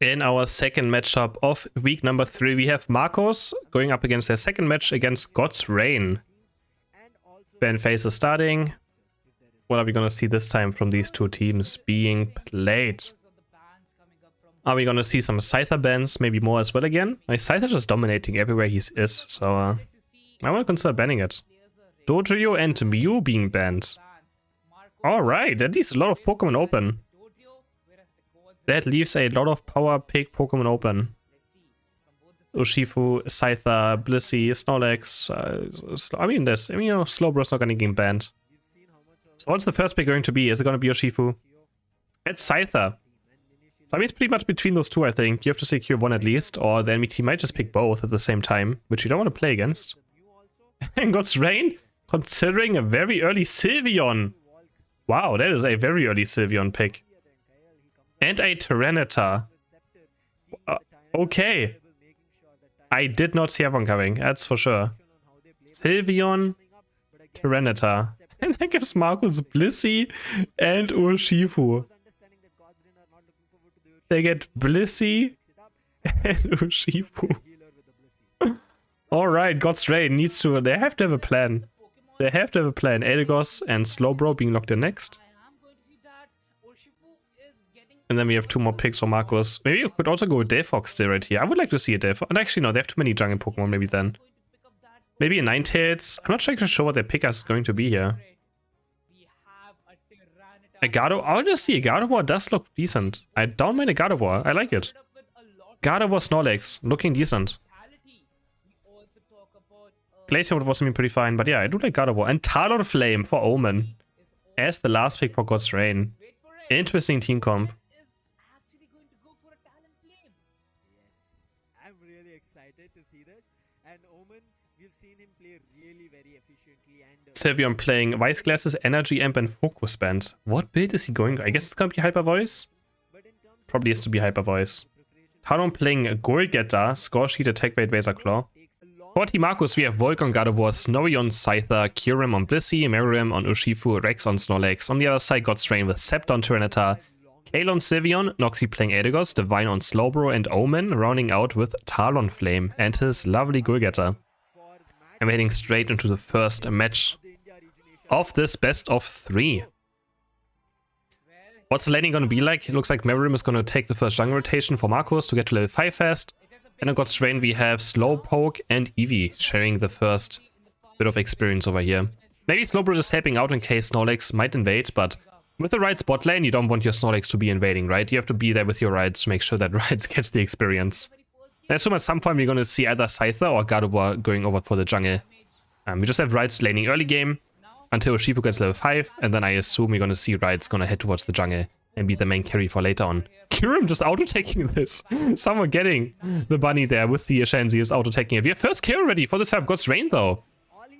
In our second matchup of week number 3, we have Marcos going up against their second match against God's Reign. Ben Face is starting. What are we going to see this time from these two teams being played? Are we going to see some Scyther bans, maybe more as well again? Scyther just dominating everywhere he is, so I want to consider banning it. Dodrio and Mew being banned. Alright, at least a lot of Pokemon open. That leaves a lot of power pick Pokemon open. Urshifu, Scyther, Blissey, Snorlax. Slowbro's not going to get banned. So what's the first pick going to be? Is it going to be Urshifu? It's Scyther. So I mean, it's pretty much between those two, I think. You have to secure one at least, or the enemy team might just pick both at the same time, which you don't want to play against. And God's Reign, considering a very early Sylveon. Wow, that is a very early Sylveon pick. And a Tyranitar. Okay. I did not see everyone coming, that's for sure. Sylveon, Tyranitar. And that gives Marcos Blissey and Urshifu. They get Blissey and Urshifu. Alright, God's Reign needs to... They have to have a plan. They have to have a plan. Eldegoss and Slowbro being locked in next. And then we have two more picks for Marcos. Maybe you could also go with Delphox still right here. I would like to see a Delphox. And actually, no, they have too many jungle Pokemon maybe then. Maybe a Ninetales. I'm not actually sure what their pick is going to be here. A Gardevoir. Honestly, a Gardevoir does look decent. I don't mind a Gardevoir. I like it. Gardevoir Snorlax. Looking decent. Glaceon would also be pretty fine. But yeah, I do like Gardevoir. And Talonflame for Omen. As the last pick for God's Reign. Interesting team comp. Sylveon playing Vice Glasses, Energy Amp, and Focus Band. What build is he going? I guess it's gonna be Hyper Voice. Probably has to be Hyper Voice. Talon playing Golgetta, Score Sheet, Attack Weight, Razor Claw. For Team Marcos, we have Volcon, Gardevoir, Snowy on Scyther, Kyurem on Blissey, Meruem on Urshifu, Rex on Snorlax. On the other side, God's Reign with Scepter on Tyranitar, Kale on Sylveon, Noxie playing Eldegoss, Divine on Slowbro, and Omen, rounding out with Talonflame and his lovely Golgetta. And we're heading straight into the first match of this best of 3. What's the laning going to be like? It looks like Meruem is going to take the first jungle rotation for Marcos to get to level 5 fast. And on God's Reign we have Slowpoke and Eevee sharing the first bit of experience over here. Maybe Slowbro is helping out in case Snorlax might invade, but with the right spot lane you don't want your Snorlax to be invading, right? You have to be there with your rides to make sure that rides gets the experience. I assume at some point we're going to see either Scyther or Gardevoir going over for the jungle. We just have rides laning early game until Urshifu gets level 5, and then I assume we're going to see rides going to head towards the jungle and be the main carry for later on. Kyurem just auto-taking this. Someone getting the bunny there with the Shenzi is auto-taking it. We have first kill ready for this half God's Reign though.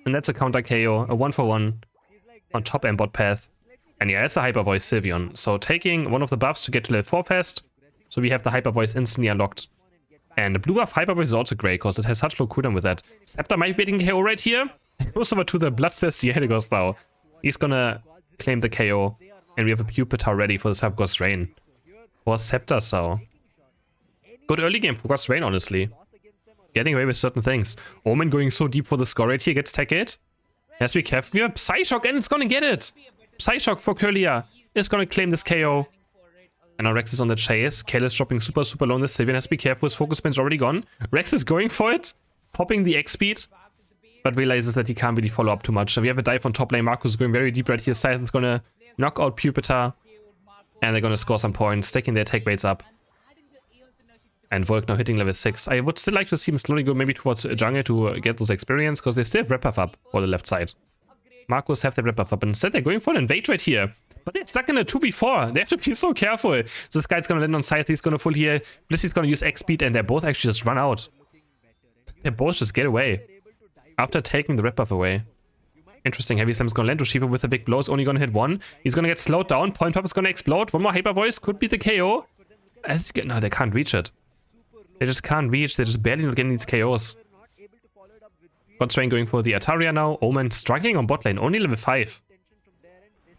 And that's a counter KO, a 1-for-1 on top and bot path. And yeah, it's a Hyper Voice Sylveon. So taking one of the buffs to get to level 4 fast. So we have the Hyper Voice instantly unlocked. And the blue buff Hyper Voice is also great because it has such low cooldown with that. Scepter might be getting KO right here. Goes over to the bloodthirsty Eldegoss though. He's gonna claim the KO. And we have a Pupitar ready for the sub God's Reign. For Scepter, so. Good early game for God's Reign, honestly. Getting away with certain things. Omen going so deep for the score right here. Gets tech it. Has to be careful. We have Psyshock and it's gonna get it. Psyshock for Kirlia is gonna claim this KO. And now Rex is on the chase. Kale is dropping super low on this. Sylveon has to be careful. His focus band's already gone. Rex is going for it. Popping the X speed. But realizes that he can't really follow up too much. So we have a dive on top lane. Marcos is going very deep right here. Scythen's gonna knock out Pupitar. And they're gonna score some points. Stacking their attack weights up. And Volk now hitting level 6. I would still like to see him slowly go maybe towards jungle to get those experience. Because they still have Wrap-Buff up for the left side. Marcos have their Wrap-Buff up. And instead they're going for an invade right here. But they're stuck in a 2v4. They have to be so careful. So this guy's gonna land on Scythe. He's gonna full heal. Blissey's gonna use X speed. And they're both actually just run out. They both just get away. After taking the Wrap-Buff away. Interesting. Heavy Slam's gonna land to Shiva with a big blow. Is only gonna hit one. He's gonna get slowed down. Point Puff is gonna explode. One more Hyper Voice. Could be the KO. No, they can't reach it. They just can't reach. They're just barely not getting these KOs. God's Reign going for the Ataria now. Omen struggling on bot lane. Only level 5.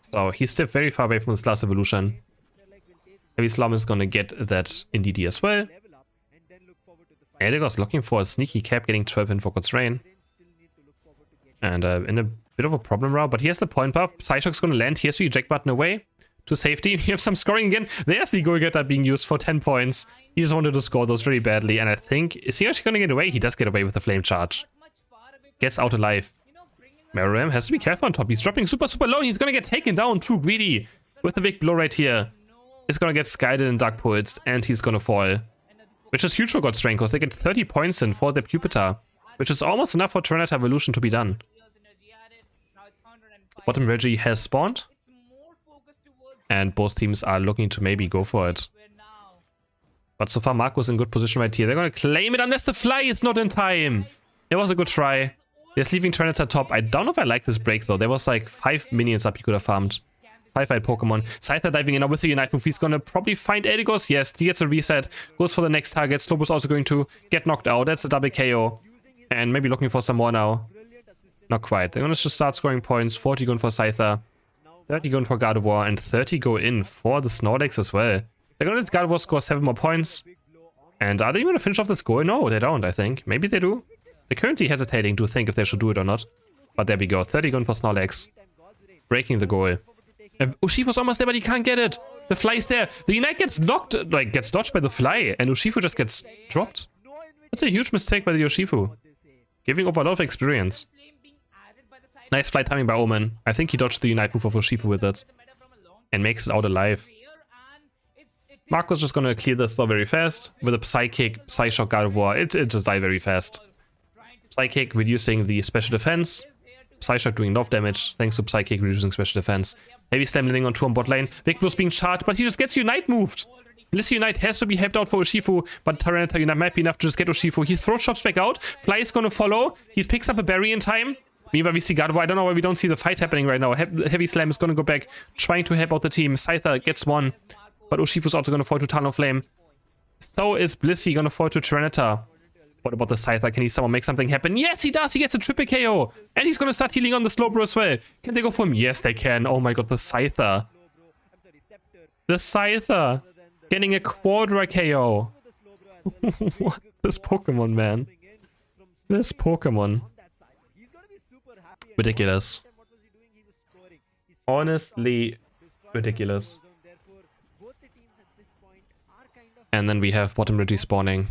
So he's still very far away from this last evolution. Heavy Slam is gonna get that in DD as well. Eldegoss looking for a sneaky cap, getting 12 in for God's Rain. And in a bit of a problem route, but here's the point buff. Psyshock's gonna land here, so you eject button away to safety. We have some scoring again. There's the goal getter being used for 10 points. He just wanted to score those very badly, and I think, is he actually gonna get away? He does get away with the flame charge. Gets out alive. Meruem has to be careful on top. He's dropping super low, and he's gonna get taken down. Too greedy with the big blow right here. He's gonna get Skyded and Dark Pulsed, and he's gonna fall. Which is huge for God's Rain, because they get 30 points in for the Pupitar, which is almost enough for Tyranitar Evolution to be done. Bottom Reggie has spawned, and both teams are looking to maybe go for it. But so far Marco's in good position right here. They're gonna claim it unless the fly is not in time. It was a good try. They're leaving Tyranitar top. I don't know if I like this break though. There was like 5 minions up he could have farmed. 5-fight Pokemon. Scyther diving in now with the Unite move. He's gonna probably find Eldegoss. Yes, he gets a reset. Goes for the next target. Slowbro's also going to get knocked out. That's a double KO. And maybe looking for some more now. Not quite. They're gonna just start scoring points. 40 going for Scyther. 30 going for Gardevoir. And 30 go in for the Snorlax as well. They're gonna let Gardevoir score 7 more points. And are they gonna finish off this goal? No, they don't, I think. Maybe they do. They're currently hesitating to think if they should do it or not. But there we go. 30 going for Snorlax. Breaking the goal. Urshifu's almost there, but he can't get it. The fly's there. The Unite gets knocked, like, gets dodged by the fly, and Urshifu just gets dropped. That's a huge mistake by the Urshifu. Giving over a lot of experience. Nice fly timing by Omen. I think he dodged the Unite move of Urshifu with it. And makes it out alive. Marco's just gonna clear this though very fast. With a Psychic, Psyshock, Gardevoir. It just died very fast. Psychic reducing the special defense. Psyshock doing enough damage thanks to Psychic reducing special defense. Heavy Slam landing on 2 on bot lane. Big Blue's being charged, but he just gets Unite moved. Blissey Unite has to be helped out for Urshifu, but Tyranitar Unite might be enough to just get Urshifu. He throws shops back out. Fly is gonna follow. He picks up a berry in time. Meanwhile, we see Gardevoir. I don't know why we don't see the fight happening right now. Heavy Slam is gonna go back, trying to help out the team. Scyther gets one, but Urshifu's also gonna fall to Talonflame. So is Blissey gonna fall to Tyranitar. What about the Scyther? Can he someone make something happen? Yes, he does. He gets a triple KO. And he's going to start healing on the Slowbro as well. Can they go for him? Yes, they can. Oh my god, the Scyther. The Scyther. Getting a Quadra KO. What? This Pokemon, man. This Pokemon. Ridiculous. Honestly, ridiculous. And then we have bottom Reggie spawning.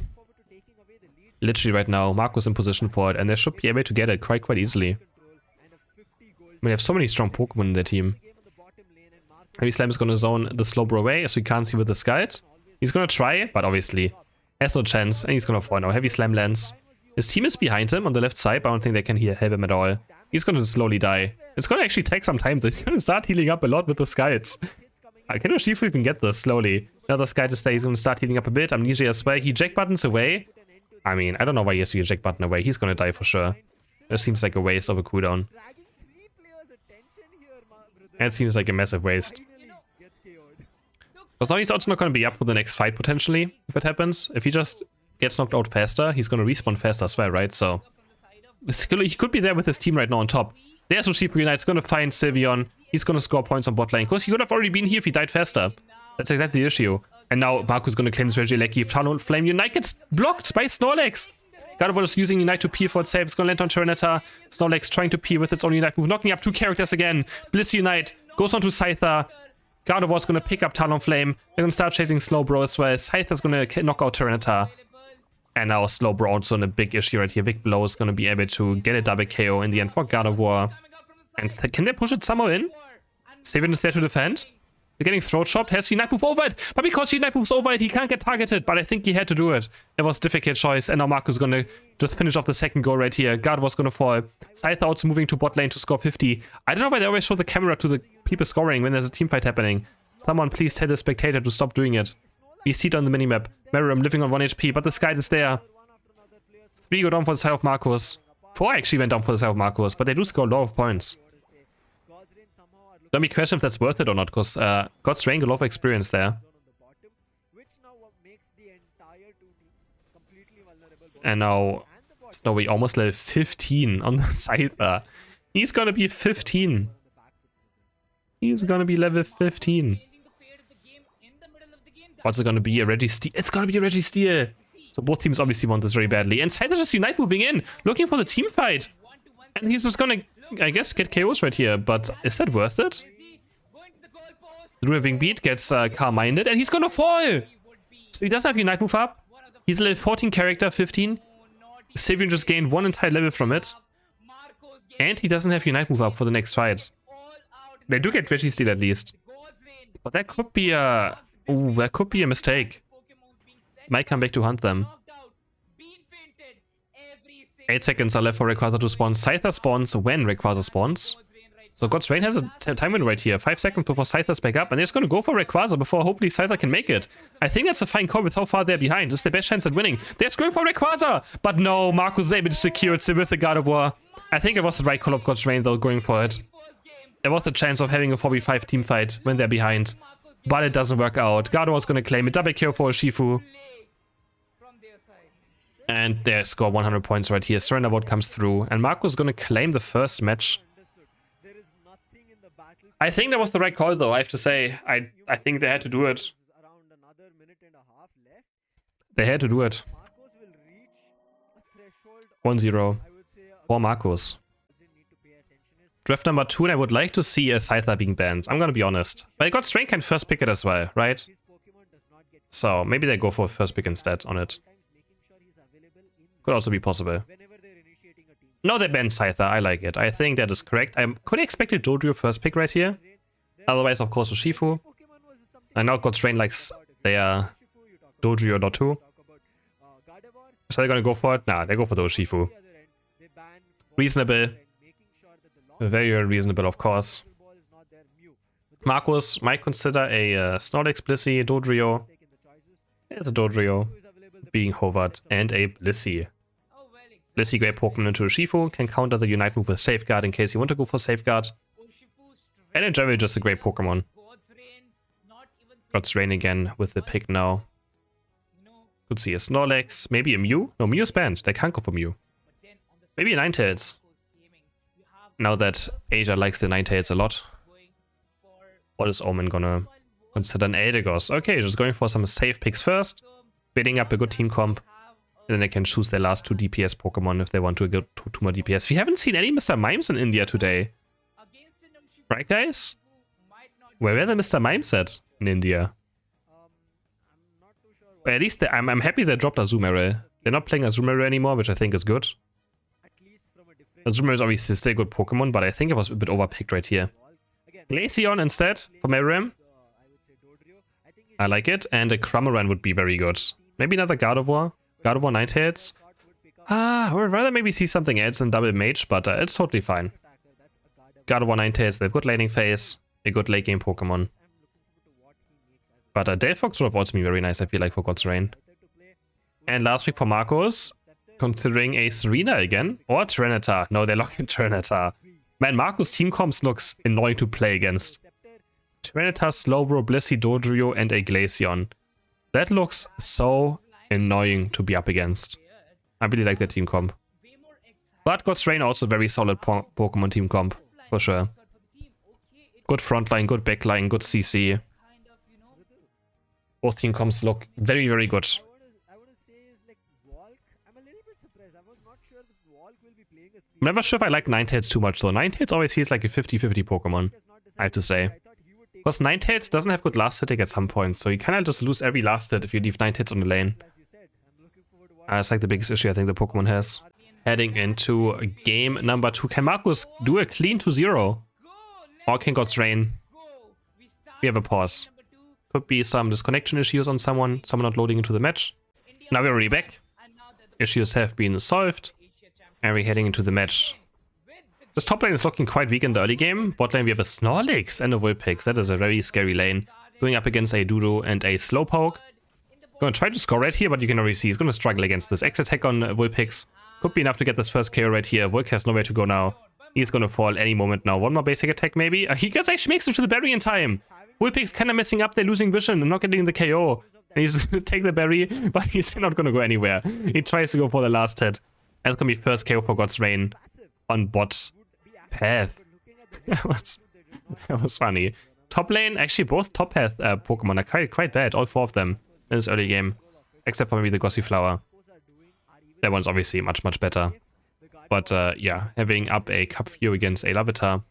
Literally right now, Marco's in position for it, and they should be able to get it quite easily. I mean, they have so many strong Pokemon in their team. Heavy Slam is going to zone the Slowbro away, as we can't see with the Scald. He's going to try, but obviously has no chance, and he's going to fall now. Heavy Slam lands. His team is behind him on the left side, but I don't think they can help him at all. He's going to slowly die. It's going to actually take some time. He's going to start healing up a lot with the Scalds. Can Urshifu even get this slowly? Another Scald is there. He's going to start healing up a bit. Amnesia as well. He eject buttons away. I mean, I don't know why he has to eject button away. He's gonna die for sure. It seems like a waste of a cooldown. It seems like a massive waste. Because now he's also not gonna be up for the next fight, potentially, if it happens. If he just gets knocked out faster, he's gonna respawn faster as well, right? So, he could be there with his team right now on top. There's Urshifu Unite. He's gonna find Sylveon. He's gonna score points on bot lane. Of course, he could have already been here if he died faster. That's exactly the issue. And now Marco's going to claim this Regieleki. Talonflame Unite gets blocked by Snorlax. Gardevoir is using Unite to peel for itself. It's going to land on Tyranitar. Snorlax trying to peel with its own Unite move. Knocking up 2 characters again. Blissey Unite goes on to Scyther. Gardevoir's going to pick up Talonflame. They're going to start chasing Slowbro as well. Scyther's going to knock out Tyranitar. And now Slowbro also in a big issue right here. Big Blow is going to be able to get a double KO in the end for Gardevoir. And can they push it somehow in? Sylveon is there to defend. They're getting throat chopped. Has Unite move over it, but because Unite moves over it, he can't get targeted. But I think he had to do it. It was a difficult choice, and now Marco's gonna just finish off the second goal right here. Gardevoir's gonna fall. Scyther also moving to bot lane to score 50. I don't know why they always show the camera to the people scoring when there's a team fight happening. Someone please tell the spectator to stop doing it. We see it on the minimap. Meruem living on 1 HP, but the Skyd is there. 3 go down for the side of Marcos. 4 actually went down for the side of Marcos, but they do score a lot of points. Don't be question if that's worth it or not, because God's Rain got a lot of experience there. And now Snowy almost level 15 on the Scyther. He's gonna be 15. He's gonna be level 15. What's it gonna be? A Registeel? It's gonna be a Registeel! So both teams obviously want this very badly. And Scyther just Unite moving in, looking for the team fight. And he's just gonna, I guess, get KOs right here. But is that worth it? Through a Wing Beat gets Car-minded, and he's gonna fall! So he doesn't have Unite move up. He's a level 14 character, 15. Sylveon just gained one entire level from it. And he doesn't have Unite move up for the next fight. They do get Registeel at least. But that could be a... Ooh, that could be a mistake. Might come back to hunt them. 8 seconds are left for Rayquaza to spawn. Scyther spawns when Rayquaza spawns. So God's Rain has a time window right here. 5 seconds before Scyther's back up. And they're just going to go for Rayquaza before hopefully Scyther can make it. I think that's a fine call with how far they're behind. It's their best chance at winning. They're just going for Rayquaza! But no, Marcus is able to secure it with the God of War. I think it was the right call of God's Rain though, going for it. There was the chance of having a 4v5 team fight when they're behind. But it doesn't work out. God of War's going to claim a double kill for Urshifu. And they score 100 points right here. Surrender Vote comes through. And Marco's going to claim the first match. I think that was the right call though, I have to say. I think they had to do it. They had to do it. 1-0 for Marcos. Draft number 2, and I would like to see a Scyther being banned. I'm gonna be honest. But God's Rain can first pick it as well, right? So maybe they go for first pick instead on it. Could also be possible. No, they banned Scyther. I like it. I think that is correct. I could have expected Dodrio first pick right here. Otherwise, of course, Urshifu. I know God's Rain likes their Dodrio dot 2. So they're gonna go for it? Nah, they go for the Urshifu. Reasonable. Very, very reasonable, of course. Marcus might consider a Snorlax, Blissey, Dodrio. There's a Dodrio being hovered, and a Blissey. Blissey, great Pokemon into Urshifu, can counter the Unite move with Safeguard in case you want to go for Safeguard. And in general, just a great Pokemon. God's Rain again with the pick now. Could see a Snorlax, maybe a Mew? No, Mew's banned. They can't go for Mew. Maybe a Ninetales. Now that Asia likes the Ninetales a lot. What is Omen gonna consider? An Eldegoss. Okay, just going for some safe picks first. Building up a good team comp. And then they can choose their last 2 DPS Pokemon if they want to go to 2 more DPS. We haven't seen any Mr. Mimes in India today. Right, guys? Where were the Mr. Mimes at in India? But at least I'm happy they dropped Azumarill. They're not playing Azumarill anymore, which I think is good. Azumarill is obviously still a good Pokemon, but I think it was a bit overpicked right here. Glaceon instead for Meruem. I like it, and a Cramorant would be very good. Maybe another Gardevoir. Gardevoir Ninetales. I would rather maybe see something else than Double Mage, but it's totally fine. Gardevoir Ninetales, they have good laning phase, a good late game Pokemon. But Delphox would have also been very nice, I feel like, for God's Rain. And last week for Marcos, considering a Serena again, or Tyranitar. No, they locked in Tyranitar. Man, Marcos' team comps looks annoying to play against. Tyranitar, Slowbro, Blissey, Dodrio, and a Glaceon. That looks so annoying to be up against. I really like that team comp. But God's Rain also very solid Pokemon team comp, for sure. Good frontline, good backline, good CC. Both team comps look very, very good. I'm never sure if I like Ninetales too much though. Ninetales always feels like a 50-50 Pokemon, I have to say. Because Ninetales doesn't have good last hitting at some point, so you kind of just lose every last hit if you leave Ninetales on the lane. That's like the biggest issue I think the Pokemon has. Heading into game number 2. Can Marcus do a clean 2-0? Or can God's Rain? We have a pause. Could be some disconnection issues on someone not loading into the match. Now we're already back. Issues have been solved. And we're heading into the match. This top lane is looking quite weak in the early game. Bot lane we have a Snorlax and a Vulpix. That is a very scary lane. Going up against a Doodoo and a Slowpoke. Going to try to score right here, but you can already see he's going to struggle against this. X-Attack on Vulpix. Could be enough to get this first KO right here. Vulpix has nowhere to go now. He's going to fall any moment now. One more basic attack maybe. He actually makes it to the berry in time. Vulpix kind of messing up. They're losing vision and not getting the KO. And he's going to take the berry, but he's still not going to go anywhere. He tries to go for the last hit. That's going to be first KO for God's Rain on bot path. That was funny. top lane, actually both top path Pokemon are quite bad. All 4 of them in this early game. Except for maybe the Gossiflower. That one's obviously much, much better. But yeah, having up a Cupfew against a Larvitar.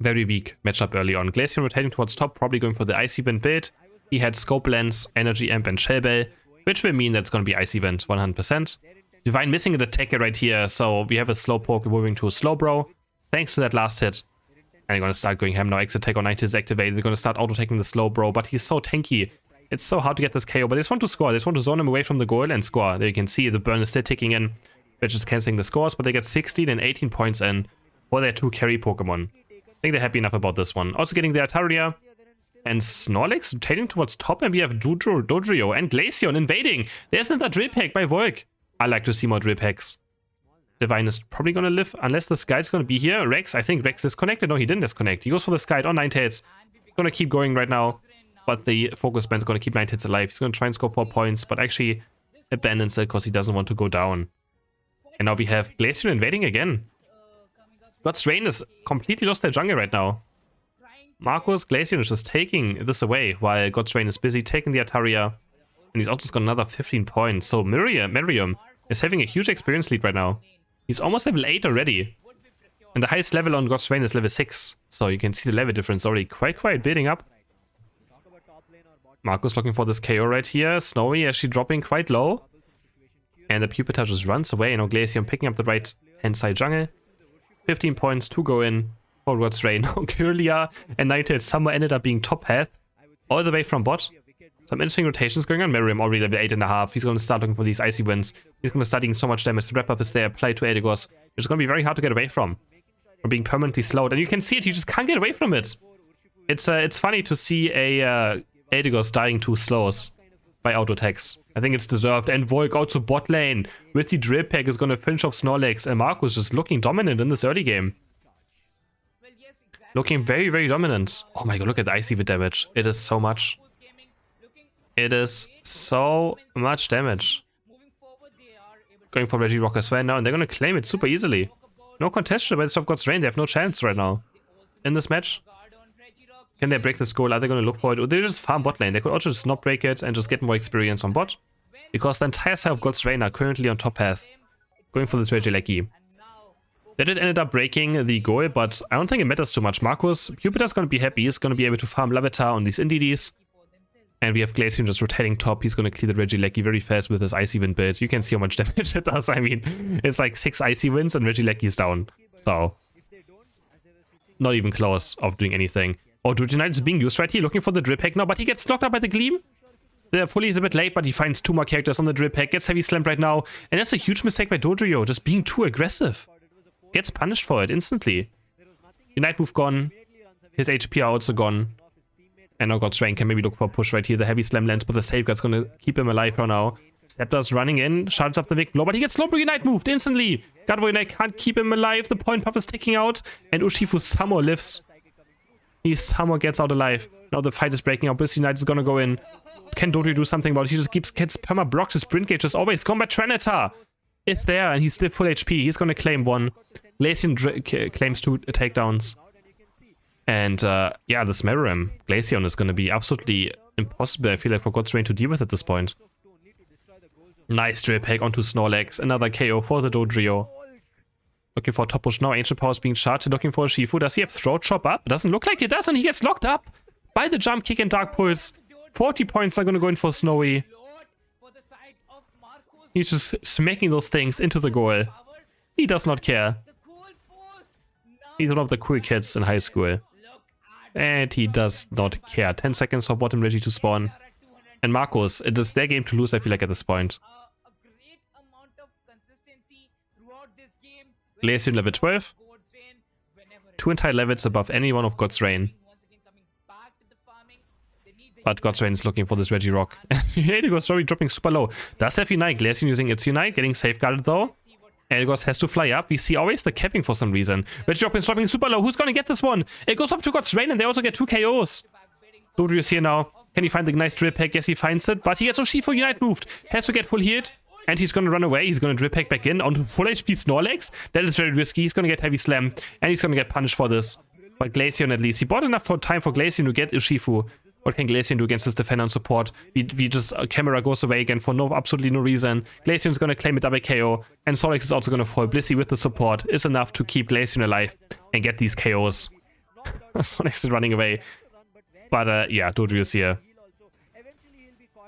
Very weak matchup early on. Glaceon rotating towards top, probably going for the Icy Wind build. He had Scope Lens, Energy Amp, and Shell Bell, which will mean that's going to be Icy Wind 100%. Divine missing the attacker right here, so we have a Slowpoke moving to a Slowbro. Thanks to that last hit. And they're going to start going ham now. Exit Tech on 90 is activated. They're going to start auto-taking the Slowbro, but he's so tanky. It's so hard to get this KO, but they just want to score. They just want to zone him away from the goal and score. There you can see the burn is still ticking in, which is cancelling the scores, but they get 16 and 18 points in for their 2 carry Pokemon. I think they're happy enough about this one. Also getting the Altaria and Snorlax rotating towards top, and we have Dodrio and Glaceon invading. There's another Drill Peck by Volk. I like to see more Drill Pecks. Divine is probably going to live unless the Sky's going to be here. Rex, I think Rex disconnected. No, he didn't disconnect. He goes for the Sky on 9-tails. He's going to keep going right now, but the Focus Band's going to keep 9-tails alive. He's going to try and score 4 points, but actually abandons it because he doesn't want to go down. And now we have Glaceon invading again. God's Rain is completely lost their jungle right now. Marcus, Glaceon is just taking this away while God's Rain is busy taking the Altaria. And he's also got another 15 points. So Miriam is having a huge experience lead right now. He's almost level 8 already. And the highest level on God's Rain is level 6. So you can see the level difference already quite building up. Marcus looking for this KO right here. Snowy actually dropping quite low. And the Pupitar just runs away. And Glaceon picking up the right hand side jungle. 15 points to go in for God's Rain. Kirlia and 9-tails somewhere ended up being top path. All the way from bot. Some interesting rotations going on. Miriam already level 8.5. He's going to start looking for these Icy Winds. He's going to start doing so much damage. The wrap-up is there. Play to Eldegoss. It's going to be very hard to get away from. Or being permanently slowed. And you can see it. You just can't get away from it. It's funny to see a Eldegoss dying to slows by auto attacks. I think it's deserved. And Volk out to bot lane with the Drill Peck is going to finish off Snorlax. And Marcus just looking dominant in this early game. Looking very dominant. Oh my god, look at the Icy Wind damage. It is so much. It is so much damage. Going for Regirock as well now, and they're going to claim it super easily. No contestation by the Stop God's Rain. They have no chance right now in this match. Can they break this goal? Are they going to look for it? Or they just farm bot lane? They could also just not break it and just get more experience on bot. Because the entire side of God's Rain are currently on top path. Going for this Regieleki. They did end up breaking the goal, but I don't think it matters too much. Marcus, Pupitar's going to be happy. He's going to be able to farm Larvitar on these Indeedee. And we have Glaceon just rotating top. He's going to clear the Regieleki very fast with his Icy Wind build. You can see how much damage it does. I mean, it's like 6 Icy Winds and Regieleki is down. So, not even close of doing anything. Oh, Druidknight is being used right here, looking for the Drill Peck now, but he gets knocked out by the Gleam. The Fully is a bit late, but he finds 2 more characters on the Drill Peck. Gets heavy slammed right now. And that's a huge mistake by Dodrio, just being too aggressive. Gets punished for it instantly. Unite move gone. His HP are also gone. And now God's Rain can maybe look for a push right here. The heavy slam lands, but the Safeguard's going to keep him alive for now. Scepter's running in, shards up the big blow, but he gets Slowbro Unite moved instantly. Gardevoir Unite can't keep him alive. The point puff is ticking out, and Urshifu somehow lives. He somehow gets out alive. Now the fight is breaking up. Bliss Unite is going to go in. Can Dodrio do something about it? He just gets perma blocked. His sprint gauge is always gone, but Trenatar is there, and he's still full HP. He's going to claim 1. Glaceon claims 2 takedowns. And yeah, this Miriam Glaceon is going to be absolutely impossible, I feel like, for God's Rain to deal with at this point. Nice Drill Peck onto Snorlax. Another KO for the Dodrio. Looking for a top push now. Ancient Power is being charged. Looking for a Shifu. Does he have Throat Chop up? It doesn't look like it does, and he gets locked up by the Jump Kick and Dark Pulse. 40 points are going to go in for Snowy. He's just smacking those things into the goal. He does not care. He's one of the cool kids in high school. And he does not care. 10 seconds for bottom Reggie to spawn. And Marcus, it is their game to lose, I feel like, at this point. Glaceon level 12. 2 entire levels above any one of God's Rain. But God's Rain is looking for this Regirock. Eldegoss already dropping super low. Does have Unite. Glaceon using its Unite, getting safeguarded though. Eldegoss has to fly up. We see always the capping for some reason. Regirock is dropping super low. Who's gonna get this one? It goes up to God's Rain and they also get 2 KOs. Dodrio is here now. Can he find the nice Drill Peck? Yes, he finds it. But he gets Urshifu Unite moved. Has to get full healed. And he's gonna run away. He's gonna Drill Peck back in onto full HP Snorlax. That is very risky. He's gonna get heavy slam. And he's gonna get punished for this. But Glaceon at least. He bought enough time for Glaceon to get Urshifu. What can Glaceon do against his defender and support? We just... Camera goes away again for absolutely no reason. Glaceon's gonna claim a double KO. And Solix is also gonna fall. Blissey with the support is enough to keep Glaceon alive and get these KOs. Solix is running away. But yeah, Dodrio is here.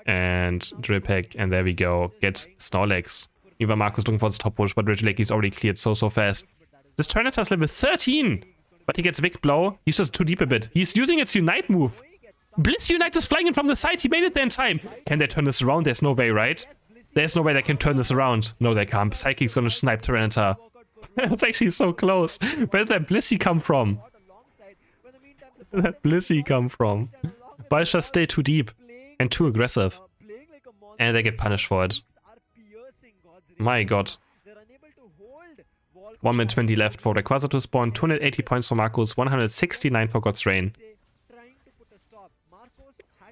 And Dripek, and there we go. Gets Snorlax. Even Marcus looking for his top push, but Regieleki already cleared so fast. This Tyranitar's level 13! But he gets Vic Blow. He's just too deep a bit. He's using its Unite move. Bliss Unite is flying in from the side. He made it there in time. Can they turn this around? There's no way, right? There's no way they can turn this around. No, they can't. Psychic's gonna snipe Tyranitar. It's actually so close. Where did that Blissey come from? Where did that Blissey come from? But it's just stay too deep and too aggressive. And they get punished for it. My god. 1 minute 20 left for Rayquaza to spawn. 280 points for Marcus. 169 for God's Rain.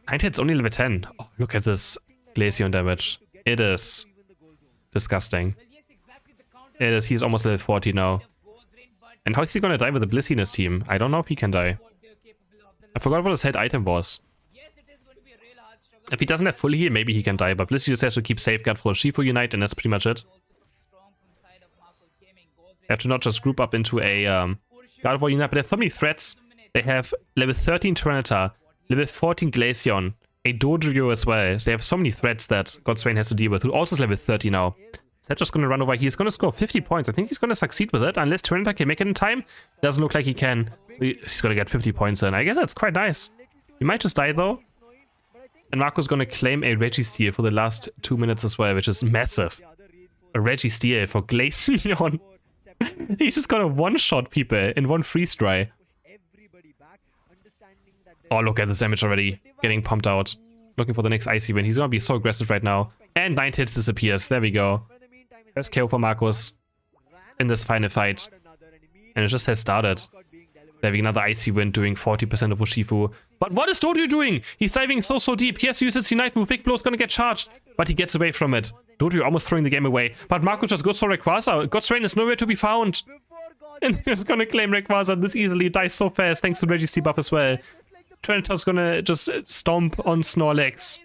Ninetales only level 10. Oh, look at this Glaceon damage. It is disgusting. It is. He's almost level 40 now. And how is he gonna die with a Blissey in his team? I don't know if he can die. I forgot what his head item was. If he doesn't have full heal, maybe he can die, but Blissey just has to keep safeguard for Urshifu Unite, and that's pretty much it. They have to not just group up into a Gardevoir Unite, but they have so many threats. They have level 13 Tyranitar, level 14 Glaceon, a Dodrio as well. So they have so many threats that God's Rain has to deal with, who also is level 30 now. Is that just going to run over? He's going to score 50 points. I think he's going to succeed with it, unless Tyranitar can make it in time. Doesn't look like he can. So he's going to get 50 points in. I guess that's quite nice. He might just die though. And Marco's going to claim a Registeel for the last 2 minutes as well, which is massive. A Registeel for Glaceon. He's just going to one-shot people in one freeze dry. Oh, look at this damage already. Getting pumped out. Looking for the next Icy win. He's going to be so aggressive right now. And Ninetales disappears. There we go. First KO for Marcus in this final fight. And it just has started. Having another Icy Wind doing 40% of Urshifu. But what is Dodrio doing? He's diving so deep. He has to use his Unite move. Vic Blow's gonna get charged. But he gets away from it. Dodrio almost throwing the game away. But Marcus just goes for Rayquaza. God's Rain is nowhere to be found. And he's gonna claim Rayquaza this easily. Dies so fast thanks to Registeel buff as well. Tyranitar's gonna just stomp on Snorlax.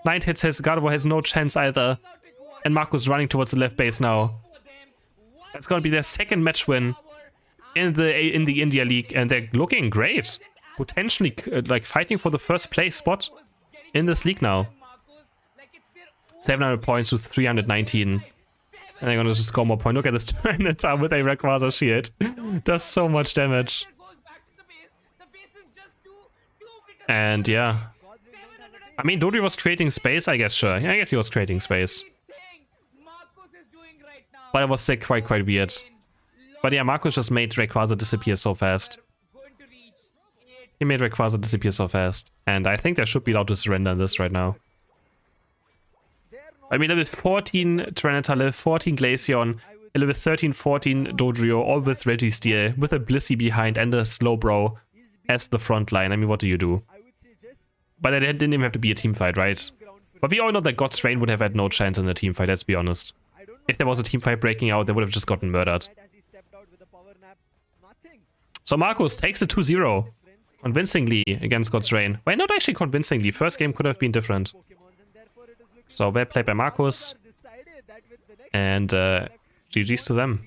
Ninetales has Gardevoir has no chance either. And Marcus running towards the left base now. That's gonna be their second match win in the India League, and they're looking great. Potentially like fighting for the first place spot in this league now. 700 points with 319. And they're gonna just score more points. Look at this Tyranitar with a Rayquaza shield. Does so much damage. And yeah. I mean, Dodrio was creating space, I guess, sure. Yeah, I guess he was creating space. But it was still quite weird. But yeah, Marcus just made Rayquaza disappear so fast. He made Rayquaza disappear so fast. And I think they should be allowed to surrender in this right now. I mean, level 14 Tyranitar, level 14 Glaceon, level 13, 14 Dodrio, all with Registeel, with a Blissey behind and a Slowbro as the front line. I mean, what do you do? But it didn't even have to be a team fight, right? But we all know that God's Rain would have had no chance in a team fight, let's be honest. If there was a team fight breaking out, they would have just gotten murdered. So Marcus takes a 2-0 convincingly against God's Rain. Well, not actually convincingly. First game could have been different. So well played by Marcus. And GG's to them.